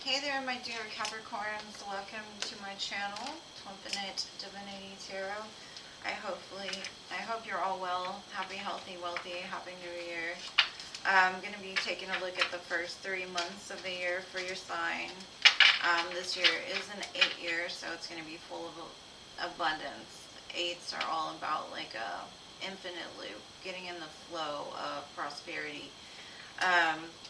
Hey there, my dear Capricorns. Welcome to my channel, Twinfinite Divinity Tarot. I hope you're all well, happy, healthy, wealthy, happy New Year. I'm going to be taking a look at the first 3 months of the year for your sign. This year is an 8-year, so it's going to be full of abundance. Eights are all about like a infinite loop, getting in the flow of prosperity.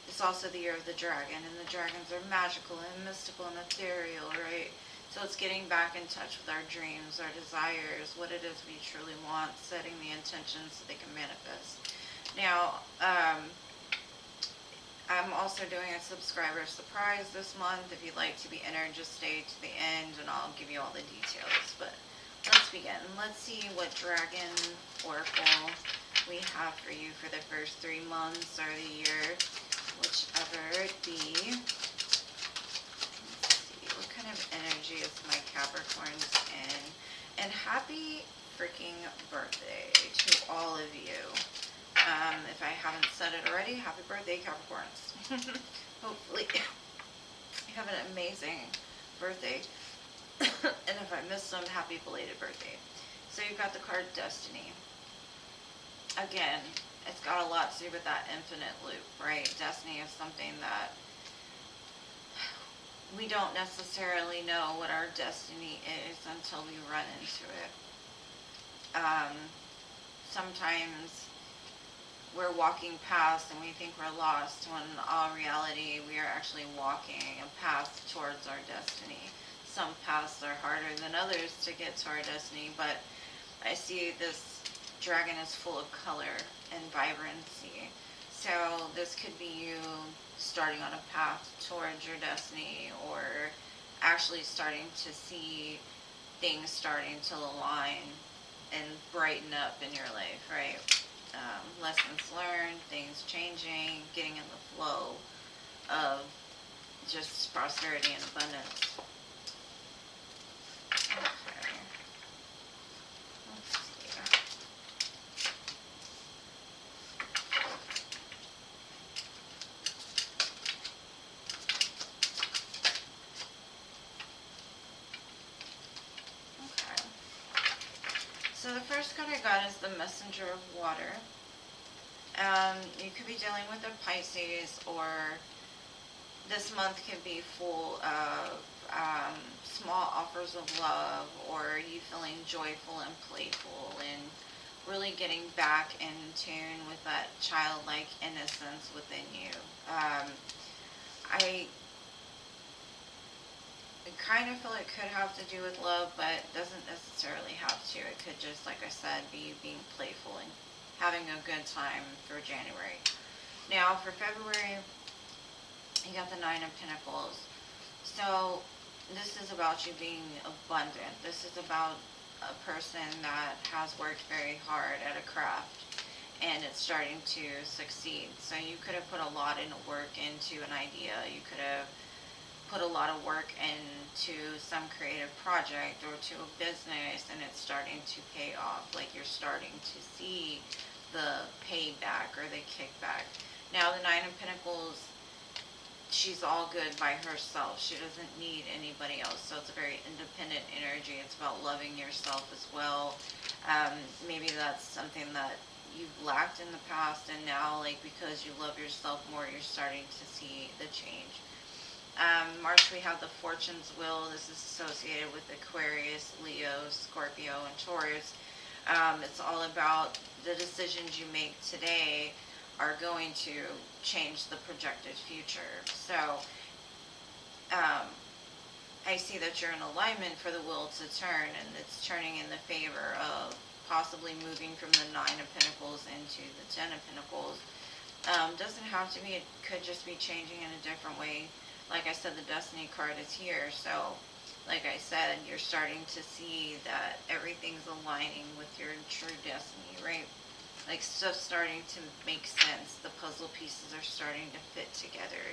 It's also the year of the dragon, and the dragons are magical and mystical and ethereal, right? So it's getting back in touch with our dreams, our desires, what it is we truly want, setting the intentions so they can manifest. Now, I'm also doing a subscriber surprise this month. If you'd like to be entered, just stay to the end and I'll give you all the details. But let's begin. Let's see what dragon oracle we have for you for the first 3 months or the year, whichever it be. Let's see, what kind of energy is my Capricorns in? And happy freaking birthday to all of you. If I haven't said it already, happy birthday, Capricorns. Hopefully you have an amazing birthday. And if I missed them, happy belated birthday. So you've got the card Destiny. Again, it's got a lot to do with that infinite loop, right? Destiny is something that we don't necessarily know what our destiny is until we run into it. Sometimes we're walking past and we think we're lost, when in all reality we are actually walking a path towards our destiny. Some paths are harder than others to get to our destiny, but I see this dragon is full of color and vibrancy. So this could be you starting on a path towards your destiny, or actually starting to see things starting to align and brighten up in your life, right? Lessons learned, things changing, getting in the flow of just prosperity and abundance. Okay. Let's see. Okay. So the first card I got is the Messenger of Water. You could be dealing with a Pisces, or this month could be full of small offers of love, or you feeling joyful and playful and really getting back in tune with that childlike innocence within you. I kind of feel it could have to do with love, but doesn't necessarily have to. It could just, like I said, be you being playful and having a good time for January. Now for February, you got the Nine of Pentacles. So this is about you being abundant. This is about a person that has worked very hard at a craft and it's starting to succeed. So you could have put a lot of work into an idea. You could have put a lot of work into some creative project or to a business, and it's starting to pay off. Like you're starting to see the payback or the kickback. Now the Nine of Pentacles, she's all good by herself. She doesn't need anybody else. So it's a very independent energy. It's about loving yourself as well. Maybe that's something that you've lacked in the past, and now, like, because you love yourself more, you're starting to see the change. March, we have the Fortune's Wheel. This is associated with Aquarius, Leo, Scorpio, and Taurus. It's all about the decisions you make today are going to change the projected future. So I see that you're in alignment for the wheel to turn, and it's turning in the favor of possibly moving from the Nine of Pentacles into the Ten of Pentacles. Doesn't have to be, it could just be changing in a different way. Like I said, the Destiny card is here, so like I said, you're starting to see that everything's aligning with your true destiny, right? Like stuff's starting to make sense. The puzzle pieces are starting to fit together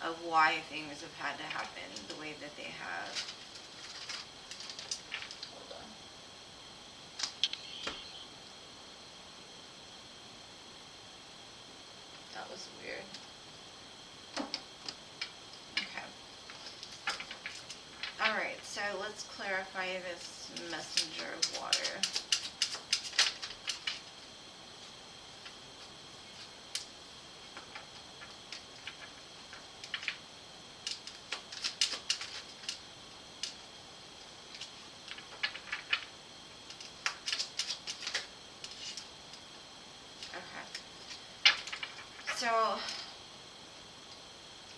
of why things have had to happen the way that they have. Hold on. That was weird. Okay. Okay, let's clarify this messenger of water. Okay. So,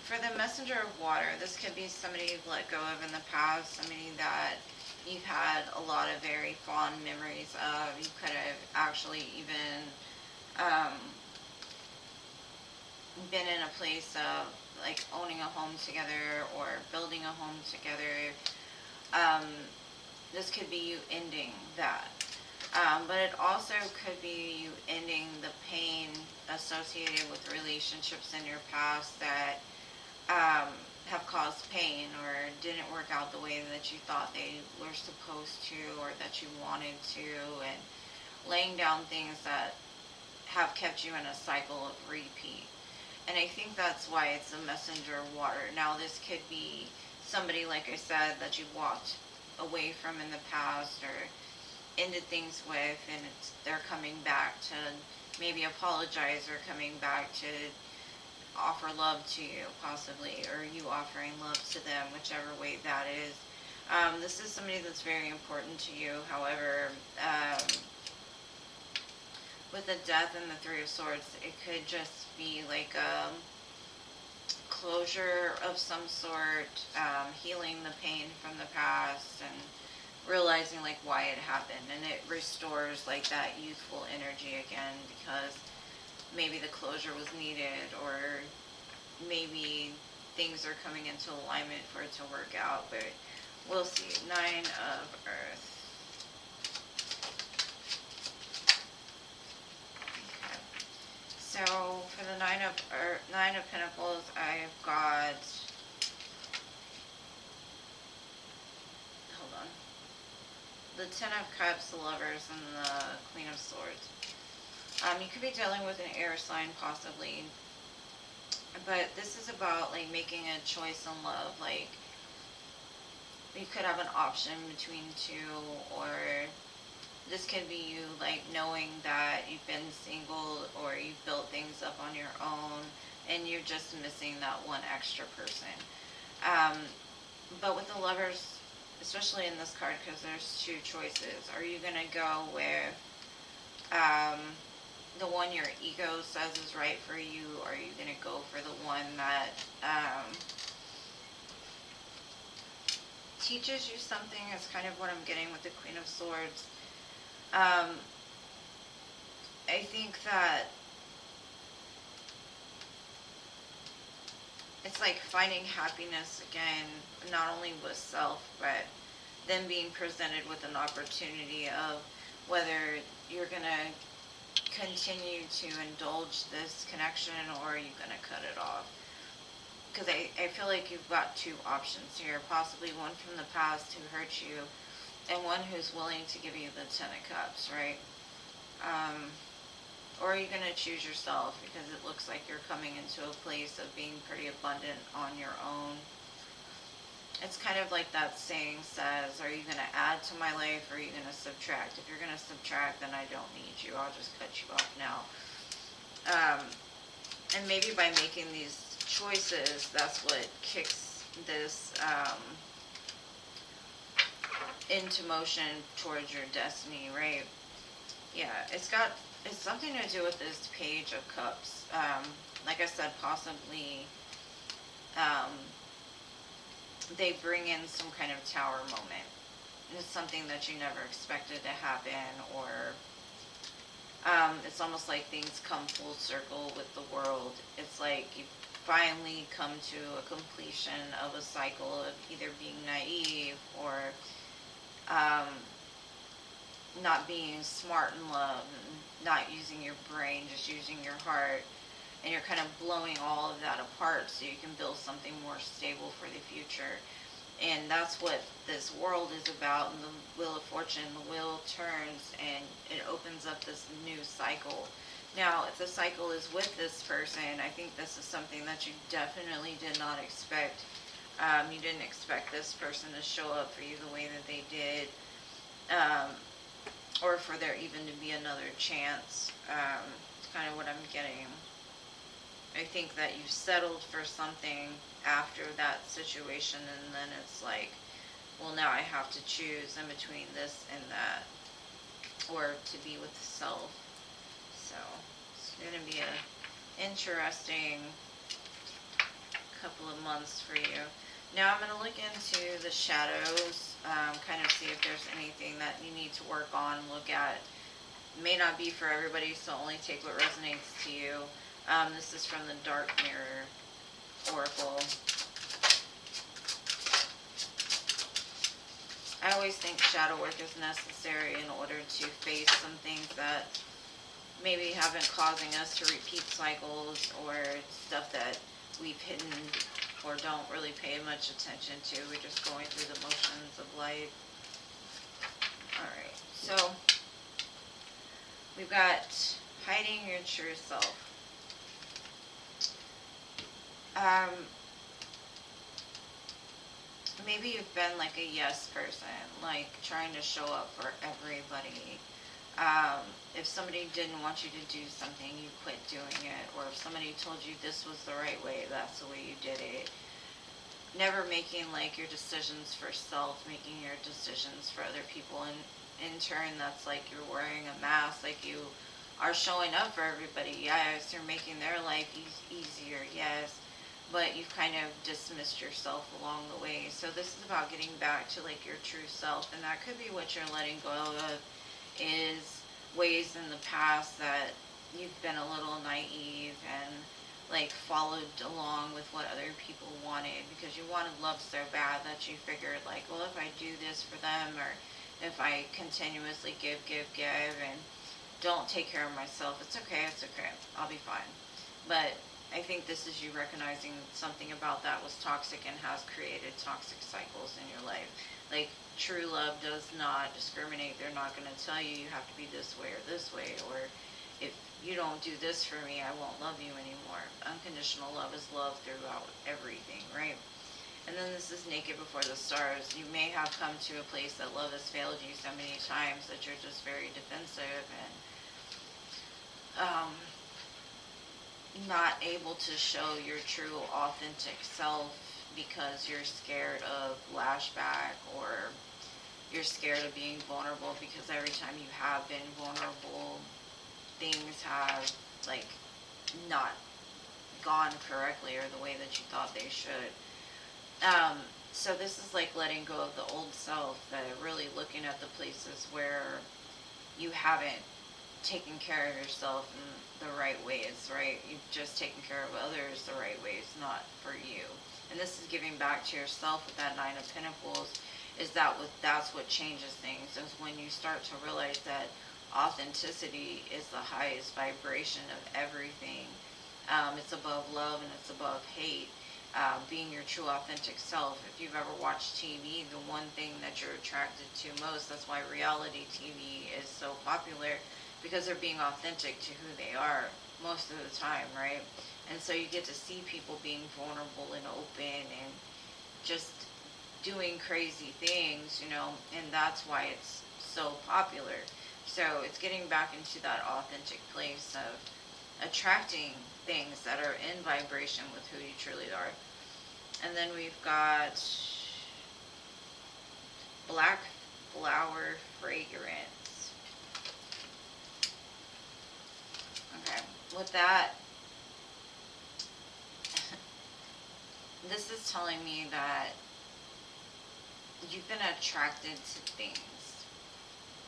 for the messenger of water, this could be somebody you've let go of in the past, somebody that you've had a lot of very fond memories of. You could have actually even been in a place of like owning a home together or building a home together. Um, this could be you ending that. But it also could be you ending the pain associated with relationships in your past that have caused pain or didn't work out the way that you thought they were supposed to or that you wanted to, and laying down things that have kept you in a cycle of repeat. And I think that's why it's a messenger of water. Now, this could be somebody, like I said, that you walked away from in the past or ended things with, and they're coming back to maybe apologize or coming back to offer love to you, possibly, or you offering love to them, whichever way that is. This is somebody that's very important to you. However, with the death and the Three of Swords, it could just be like a closure of some sort, healing the pain from the past and realizing like why it happened, and it restores like that youthful energy again because maybe the closure was needed, or maybe things are coming into alignment for it to work out, but we'll see. Nine of Earth. Okay. So for the Nine of Pentacles, I've got, hold on, the Ten of Cups, the Lovers, and the Queen of Swords. You could be dealing with an air sign possibly, but this is about like making a choice in love. Like you could have an option between two, or this could be you like knowing that you've been single or you've built things up on your own and you're just missing that one extra person. But with the Lovers, especially in this card, because there's two choices. Are you going to go with the one your ego says is right for you, or are you going to go for the one that teaches you something? Is kind of what I'm getting with the Queen of Swords. I think that it's like finding happiness again, not only with self, but then being presented with an opportunity of whether you're going to continue to indulge this connection or are you going to cut it off. Because I feel like you've got two options here, possibly one from the past who hurt you and one who's willing to give you the Ten of Cups, right? Or are you going to choose yourself because it looks like you're coming into a place of being pretty abundant on your own. It's kind of like that saying says, are you going to add to my life or are you going to subtract? If you're going to subtract, then I don't need you. I'll just cut you off now. And maybe by making these choices, that's what kicks this into motion towards your destiny, right? Yeah, it's something to do with this Page of Cups. Like I said, possibly they bring in some kind of tower moment. It's something that you never expected to happen, or it's almost like things come full circle with the world. It's like you finally come to a completion of a cycle of either being naive or not being smart in love, and not using your brain, just using your heart. And you're kind of blowing all of that apart so you can build something more stable for the future. And that's what this world is about. And the Wheel of Fortune, the wheel turns and it opens up this new cycle. Now, if the cycle is with this person, I think this is something that you definitely did not expect. You didn't expect this person to show up for you the way that they did, um, or for there even to be another chance. It's kind of what I'm getting. I think that you settled for something after that situation, and then it's like, well, now I have to choose in between this and that, or to be with self. So it's going to be an interesting couple of months for you. Now I'm going to look into the shadows, kind of see if there's anything that you need to work on, look at. May not be for everybody, so only take what resonates to you. This is from the Dark Mirror Oracle. I always think shadow work is necessary in order to face some things that maybe have been causing us to repeat cycles, or stuff that we've hidden or don't really pay much attention to. We're just going through the motions of life. Alright, so we've got hiding your true self. Maybe you've been like a yes person, like trying to show up for everybody. If somebody didn't want you to do something, you quit doing it. Or if somebody told you this was the right way, that's the way you did it. Never making like your decisions for self, making your decisions for other people. And in turn, that's like you're wearing a mask, like you are showing up for everybody. Yes, you're making their life easier, yes. But you've kind of dismissed yourself along the way. So this is about getting back to like your true self. And that could be what you're letting go of, is ways in the past that you've been a little naive and like followed along with what other people wanted because you wanted love so bad that you figured like, well, if I do this for them, or if I continuously give and don't take care of myself, it's okay, I'll be fine. But I think this is you recognizing something about that was toxic and has created toxic cycles in your life. Like, true love does not discriminate. They're not going to tell you you have to be this way or this way, or if you don't do this for me, I won't love you anymore. Unconditional love is love throughout everything, right? And then this is naked before the stars. You may have come to a place that love has failed you so many times that you're just very defensive and not able to show your true authentic self because you're scared of lashback, or you're scared of being vulnerable, because every time you have been vulnerable, things have like not gone correctly or the way that you thought they should. So this is like letting go of the old self, that really looking at the places where you haven't taken care of yourself in the right ways, right? You've just taken care of others the right ways, not for you. And this is giving back to yourself with that Nine of Pentacles, is that's what changes things, is when you start to realize that authenticity is the highest vibration of everything. It's above love and it's above hate. Being your true authentic self. If you've ever watched TV, the one thing that you're attracted to most, that's why reality TV is so popular, because they're being authentic to who they are most of the time, right? And so you get to see people being vulnerable and open and just doing crazy things, and that's why it's so popular. So it's getting back into that authentic place of attracting things that are in vibration with who you truly are. And then we've got black flower fragrance. Okay, with that, this is telling me that you've been attracted to things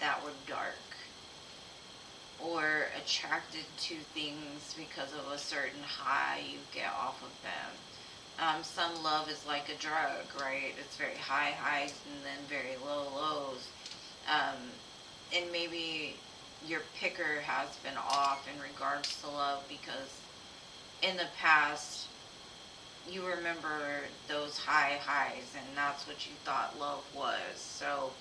that were dark, or attracted to things because of a certain high you get off of them. Some love is like a drug, right? It's very high highs and then very low lows. And maybe your picker has been off in regards to love, because in the past you remember those high highs and that's what you thought love was. So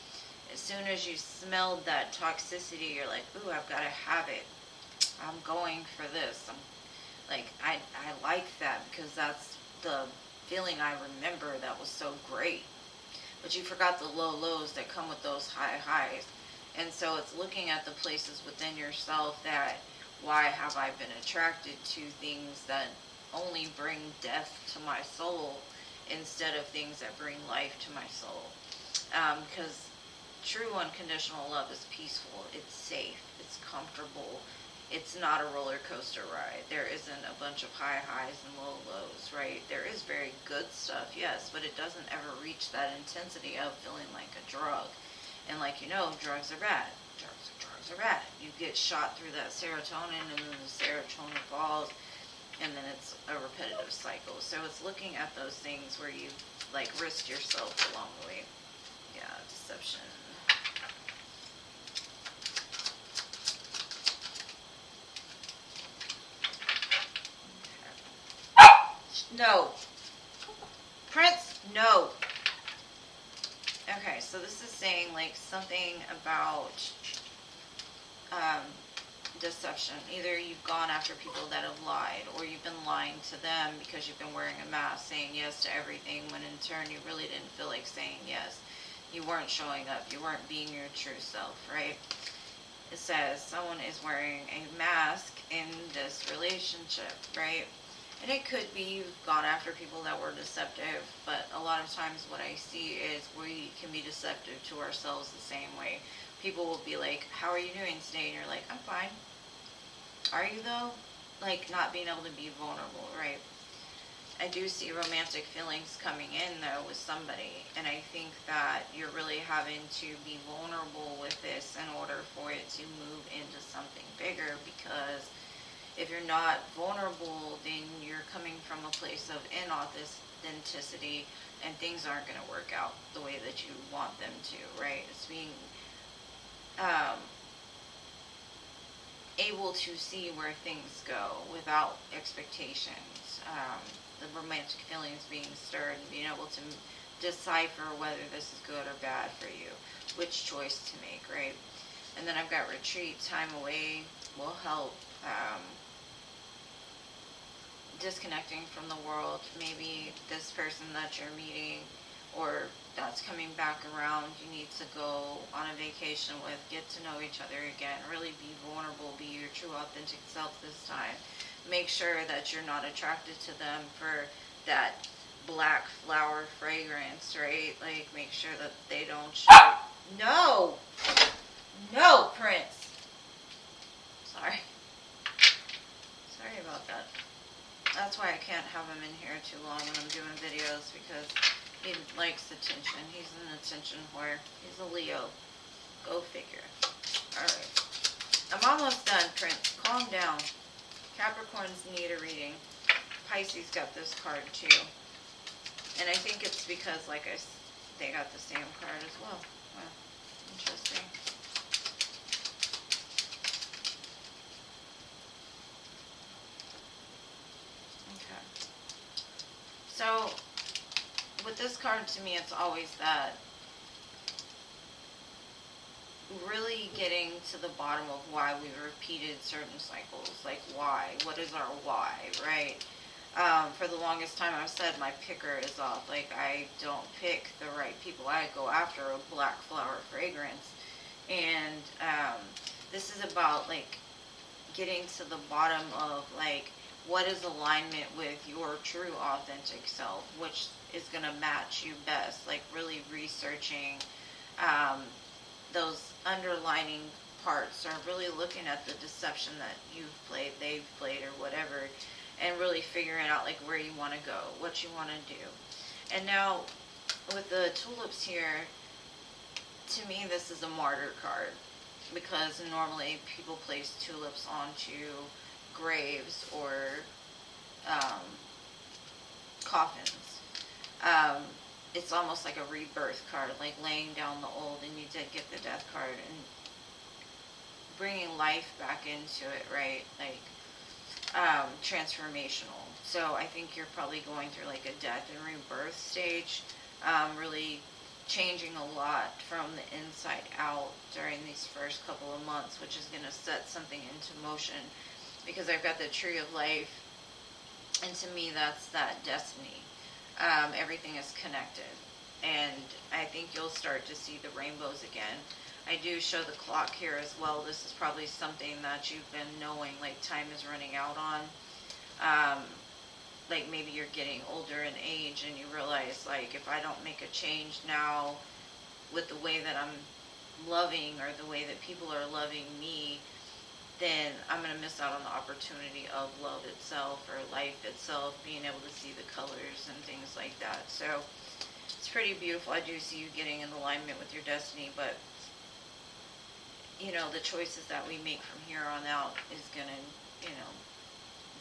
as soon as you smelled that toxicity, you're like, ooh, I've got to have it. I'm going for this. I like that because that's the feeling I remember that was so great. But you forgot the low lows that come with those high highs. And so it's looking at the places within yourself that, why have I been attracted to things that only bring death to my soul instead of things that bring life to my soul? Because true unconditional love is peaceful, it's safe, it's comfortable, it's not a roller coaster ride. There isn't a bunch of high highs and low lows, right? There is very good stuff, yes, but it doesn't ever reach that intensity of feeling like a drug. And like drugs are bad. Drugs are bad. You get shot through that serotonin, and then the serotonin falls, and then it's a repetitive cycle. So it's looking at those things where you like risk yourself along the way. Yeah, deception. No. Prince, no. Okay, so this is saying like something about deception. Either you've gone after people that have lied, or you've been lying to them because you've been wearing a mask, saying yes to everything, when in turn you really didn't feel like saying yes. You weren't showing up. You weren't being your true self, right? It says someone is wearing a mask in this relationship, right? And it could be you've gone after people that were deceptive, but a lot of times what I see is we can be deceptive to ourselves the same way. People will be like, how are you doing today? And you're like, I'm fine. Are you though? Like, not being able to be vulnerable, right? I do see romantic feelings coming in though with somebody, and I think that you're really having to be vulnerable with this in order for it to move into something bigger, because if you're not vulnerable, then you're coming from a place of inauthenticity, and things aren't going to work out the way that you want them to, right? It's being able to see where things go without expectations. The romantic feelings being stirred, and being able to decipher whether this is good or bad for you, which choice to make, right? And then I've got retreat, time away will help. Disconnecting from the world. Maybe this person that you're meeting or that's coming back around, you need to go on a vacation with, get to know each other again, really be vulnerable, be your true authentic self this time. Make sure that you're not attracted to them for that black flower fragrance, right? Like, make sure that they don't show. No! No, Prince! Sorry. Sorry about that. That's why I can't have him in here too long when I'm doing videos, because he likes attention. He's an attention whore. He's a Leo. Go figure. Alright. I'm almost done, Prince. Calm down. Capricorns need a reading. Pisces got this card too. And I think it's because, like they got the same card as well. Wow. Interesting. So, with this card, to me, it's always that really getting to the bottom of why we repeated certain cycles. Like, why? What is our why, right? For the longest time, I've said my picker is off. Like, I don't pick the right people. I go after a black flower fragrance. And this is about, like, getting to the bottom of, like, what is alignment with your true authentic self, which is going to match you best. Like, really researching those underlining parts, or really looking at the deception that you've played, they've played, or whatever, and really figuring out like where you want to go, what you want to do. And now with the tulips here, to me this is a martyr card, because normally people place tulips onto graves or coffins. It's almost like a rebirth card, like laying down the old, and you did get the death card, and bringing life back into it, right? Like transformational. So I think you're probably going through like a death and rebirth stage, really changing a lot from the inside out during these first couple of months, which is going to set something into motion, because I've got the tree of life, and to me that's that destiny. Everything is connected. And I think you'll start to see the rainbows again. I do show the clock here as well. This is probably something that you've been knowing, like time is running out on. Um, like maybe you're getting older in age and you realize, like, if I don't make a change now with the way that I'm loving or the way that people are loving me, then I'm going to miss out on the opportunity of love itself or life itself, being able to see the colors and things like that. So it's pretty beautiful. I do see you getting in alignment with your destiny, but you know, the choices that we make from here on out is going to, you know,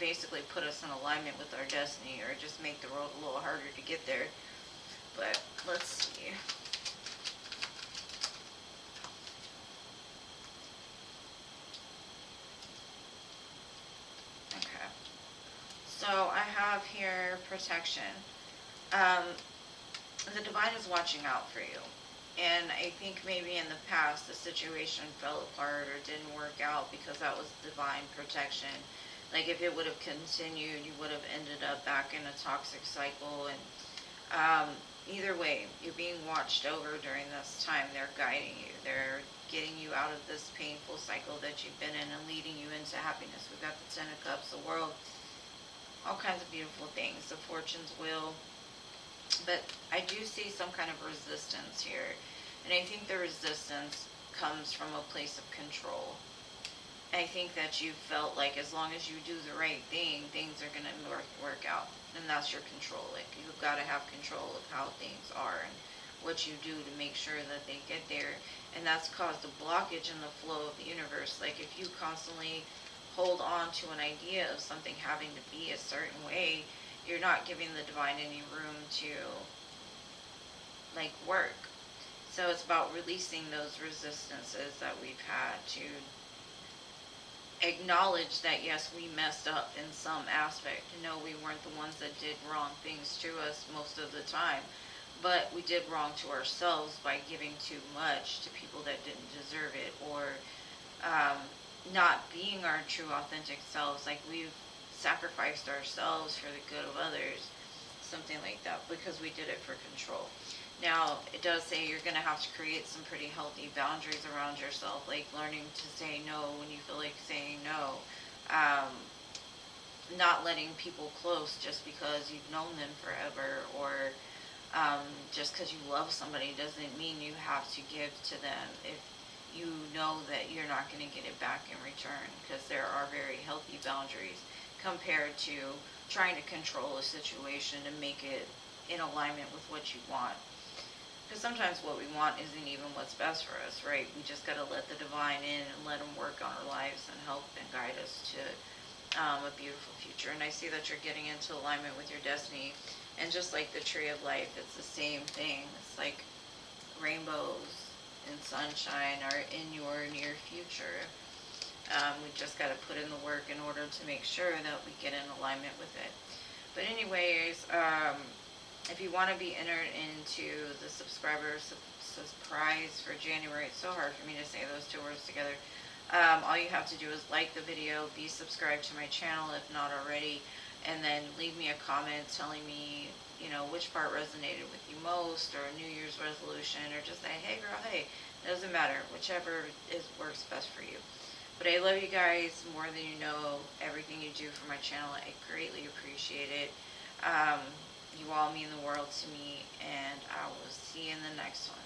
basically put us in alignment with our destiny, or just make the road a little harder to get there. But let's see. Okay. So I have here protection. Um, the divine is watching out for you. And I think maybe in the past the situation fell apart or didn't work out because that was divine protection. Like if it would have continued, you would have ended up back in a toxic cycle. And either way, you're being watched over during this time. They're guiding you. They're getting you out of this painful cycle that you've been in and leading you into happiness. We've got the Ten of Cups, the world, all kinds of beautiful things. The Fortune's Wheel. But I do see some kind of resistance here. And I think the resistance comes from a place of control. I think that you felt like as long as you do the right thing, things are going to work out. And that's your control. Like, you've got to have control of how things are and what you do to make sure that they get there. And that's caused a blockage in the flow of the universe. Like, if you constantly hold on to an idea of something having to be a certain way, you're not giving the divine any room to, like, work. So it's about releasing those resistances that we've had, to acknowledge that yes, we messed up in some aspect. No, we weren't the ones that did wrong things to us most of the time, but we did wrong to ourselves by giving too much to people that didn't deserve it, or not being our true authentic selves. Like, we've sacrificed ourselves for the good of others, something like that, because we did it for control. Now, it does say you're going to have to create some pretty healthy boundaries around yourself, like learning to say no when you feel like saying no. Not letting people close just because you've known them forever, or just because you love somebody doesn't mean you have to give to them if you know that you're not going to get it back in return, because there are very healthy boundaries compared to trying to control a situation to make it in alignment with what you want. Because sometimes what we want isn't even what's best for us, right? We just got to let the divine in and let them work on our lives and help and guide us to a beautiful future. And I see that you're getting into alignment with your destiny. And just like the tree of life, it's the same thing. It's like rainbows and sunshine are in your near future. We just got to put in the work in order to make sure that we get in alignment with it. But anyways, if you want to be entered into the subscriber surprise for January, it's so hard for me to say those two words together. All you have to do is like the video, be subscribed to my channel if not already, and then leave me a comment telling me, you know, which part resonated with you most, or a New Year's resolution, or just say, hey girl, hey. It doesn't matter, whichever works best for you. But I love you guys more than you know. Everything you do for my channel, I greatly appreciate it. You all mean the world to me, and I will see you in the next one.